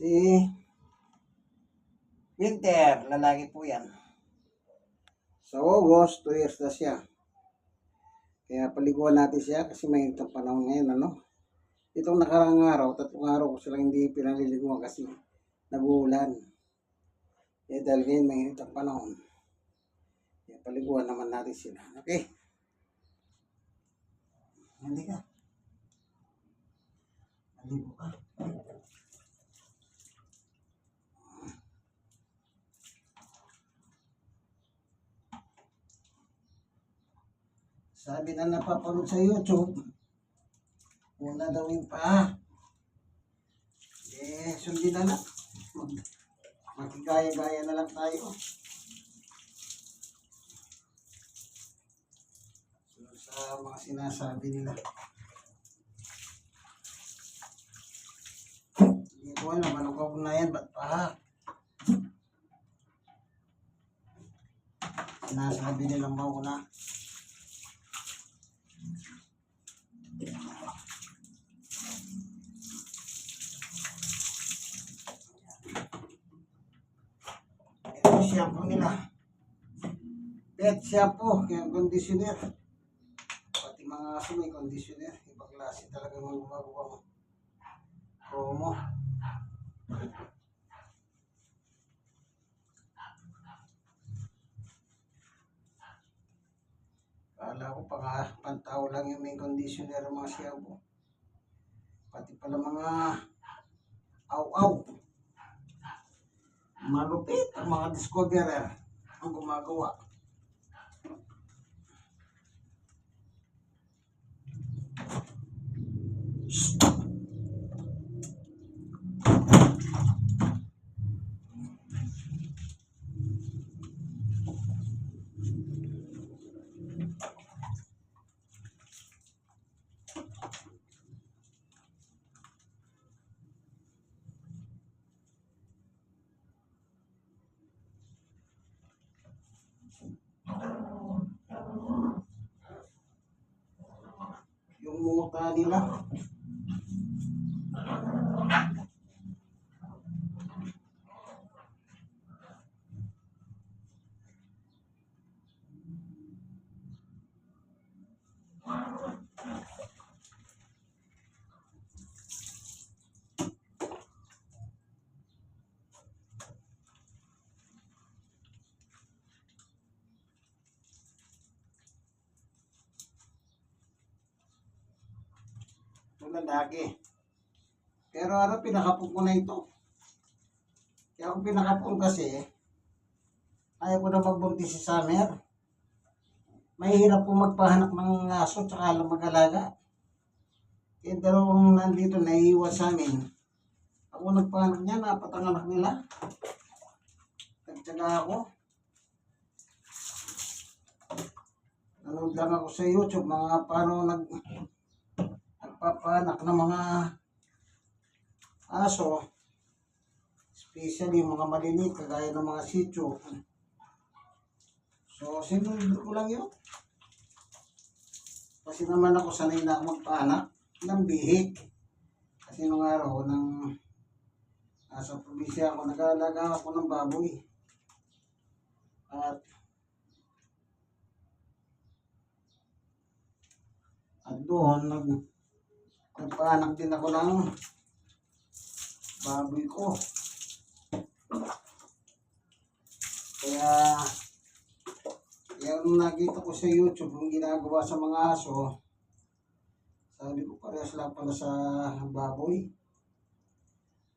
Si Winter, lalaki po yan. Sa August, 2 years na siya. Kaya paliguan natin siya kasi may itong panahon ngayon, ano? Itong nakarang araw, 3 araw ko silang hindi pinaliliguan kasi nag-uulan. Eh dahil ngayon may itong panahon. Kaya paliguan naman natin sila. Okay? Hindi ka. Maligo ka. Sabi na napapanood sa YouTube, una daw yung paa. Eh, sundin na lang. Magigaya-gaya na lang tayo. Sunod sa mga sinasabi nila. Hindi ko alam, ano ka na yan, ba't paa? Sinasabi nilang mauna. Ito shampoo nila. Pet shampoo, yung conditioner. Pati mga aso may conditioner. Ibang klase talaga mga gumagawa promo. Kala ko pantao lang yung may conditioner mga shampoo. Pati pala mga aw-aw. Malupit ang mga discoverer ang gumagawa. Yung muta nila. Lalaki. Pero ano, pinakapon ko na ito. Kaya kung pinakapon kasi, ayaw ko na magbuntis si Summer. Mahirap po magpahanap ng aso tsaka alam mag-alaga. Kaya dalawang nandito naiiwan sa amin. Ako nagpahanap niya, apat ang anak nila. Nagtsaga ako. Nanood lang ako sa YouTube, mga paano nagpapanak ng mga aso, especially yung mga maliliit kagaya ng mga sitio. So sinunod ko lang yun kasi naman ako sanay na ako magpaanak ng bihik kasi nung araw nasa probinsya ako, nag-aalaga ako ng baboy at doon nagpaanak din ako ng baboy ko. Kaya yung nakita ko sa YouTube yung ginagawa sa mga aso, sabi ko parehas lang pala sa baboy.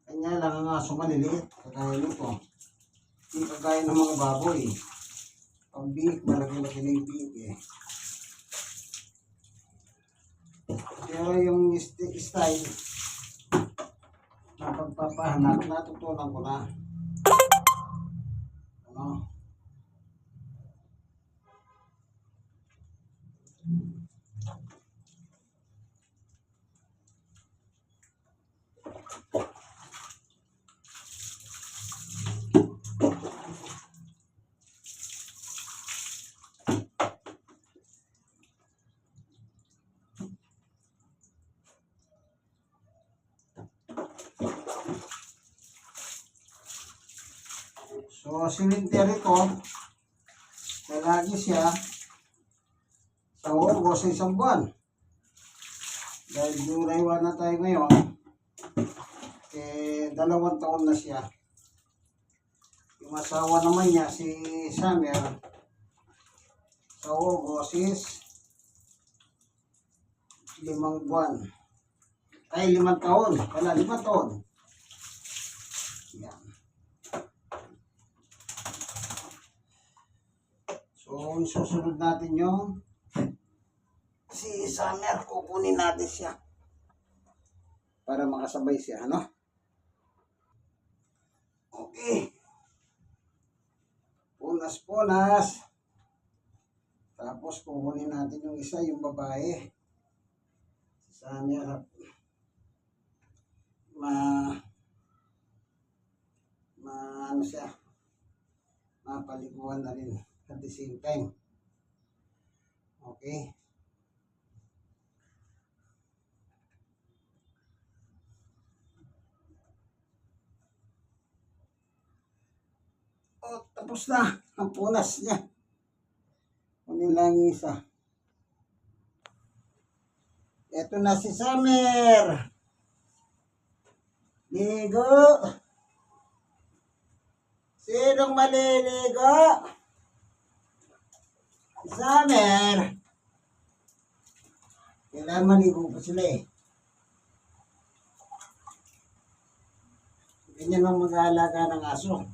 Kanya lang ang aso maliliit, kagaya nito. Hindi kagaya ng mga baboy. Pag bihik, malaki-laki na yung bihik eh. Pero yung style na pagpapahanap, natutunan ko na. Ano? So, cemetery to, lalagi siya sa August, isang buwan. Dahil July 1 na tayo ngayon, 2 taon na siya. Yung asawa naman niya, si Summer, sa August is 5 buwan. Ay, 5 taon. Wala, 5 taon. Yan. So, susunod natin yung si Summer. Kukunin natin siya para makasabay siya, ano? Okay. Punas-punas. Tapos, kukunin natin yung isa, yung babae. Si Summer. Ano siya, mapaliguan na rin at the same time. Okay. Oh, tapos na ang punas niya. Kunin lang yung isa. Ito na si Summer. Ligo. Sinong maliligo? Summer. Kailangan maligo pa sila eh. Ganyan ang mag-aalaga ng aso.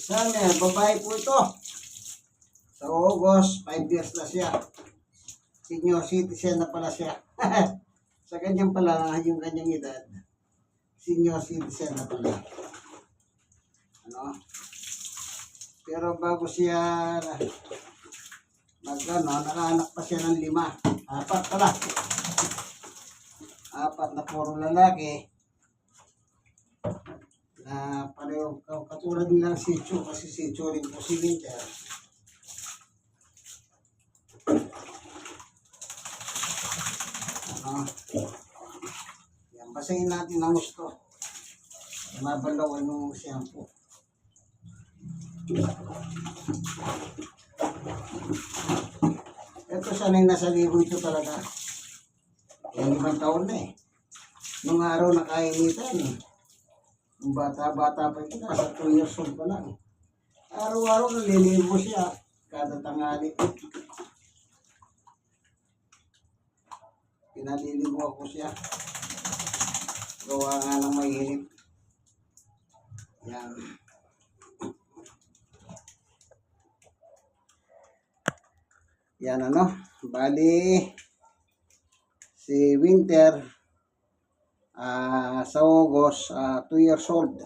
Summer, babae po ito. Sa August, 5 years na siya. Senior citizen na pala siya. Sa kanyang pala, yung kanyang edad, senior citizen na pala. Ano? Pero bago siya nakaanak pa siya ng 5. 4 pala. 4 na puro lalaki. Na pareho katulad nilang si Chu, kasi si Chu rin po si Winter. Ano? Yan, basahin natin ang gusto. Mabalawan yung shampoo. Ito sanay nasa libo ito talaga. Yan 5 taon na eh. Nung araw na kainitan eh. Nung bata-bata pa ito, nasa 2 years old pa lang. Araw-araw nalilibo siya. Kada tanghali. Pinalilibo ako siya. Gawa nga ng mahirip. Yan. Yan ano. Bali, si Winter, sa August, 2 years old.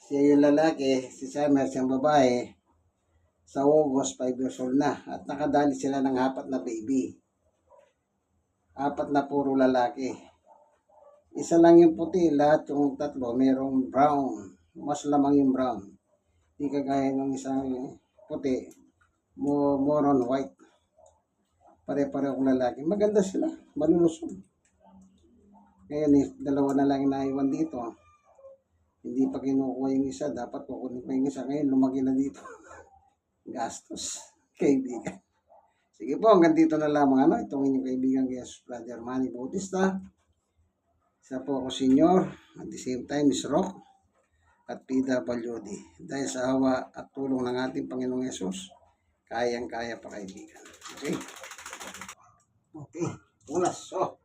Siya yung lalaki, si Summer, siyang babae. Sa August, 5 years old na. At nakadali sila ng 4 na baby. 4 na puro lalaki. Isa lang yung puti, lahat yung 3 mayroong brown. Mas lamang yung brown. Hindi kagaya ng isang puti, more on white. Pare-parehong lalaki. Maganda sila, malulusog. Ngayon, 2 na lang naiwan dito. Hindi pa kinukuha yung isa, dapat kukunin pa yung isa. Ngayon, lumaki na dito. Gastos, kaibigan. Sige po, hanggang dito na lamang itong inyong kaibigan kay Brother Manny Bautista. Isa po ako senior, at the same time is Rock at PWD. Dahil sa awa at tulong ng ating Panginoong Yesus, kayang-kaya pa kaibigan. Okay? Okay, ulas. So,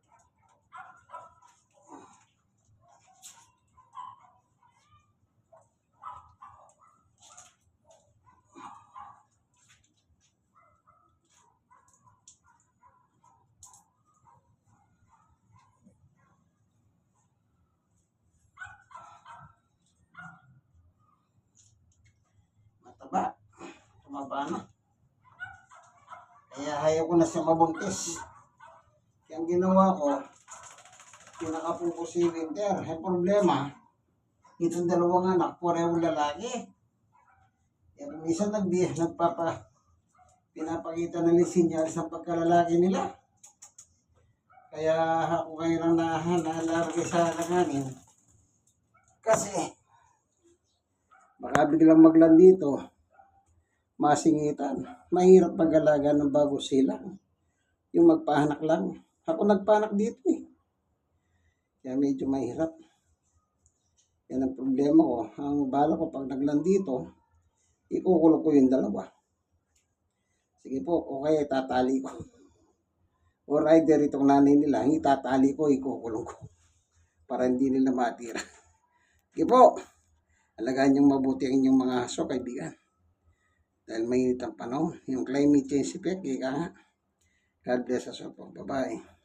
mataba. Tumaba na. Kaya ayaw ko na siya mabuntis. Kaya ang ginawa ko, pinakapo ko si Winter. Ang problema, itong 2 anak, parehong lalaki. Kaya kung isa pinapakita na sinyal sa pagkalalaki nila. Kaya ako ngayon ang nahalarga sa alanganin. Kasi, baka biglang maglan dito, masingitan. Mahirap mag-alaga ng bago sila. Yung magpahanak lang. Ako nagpahanak dito eh. Kaya medyo mahirap. Yan ang problema ko. Ang bala ko pag naglan dito, ikukulong ko yung 2. Sige po, okay, tatali ko. Or either itong nanay nila, itatali ko, ikukulong ko. Para hindi nila matira. Sige po, alagaan niyong mabuti ang inyong mga aso, kaibigan. Dahil mainit ang panahon. Yung climate change effect, ika nga. God bless us all po. Bye-bye.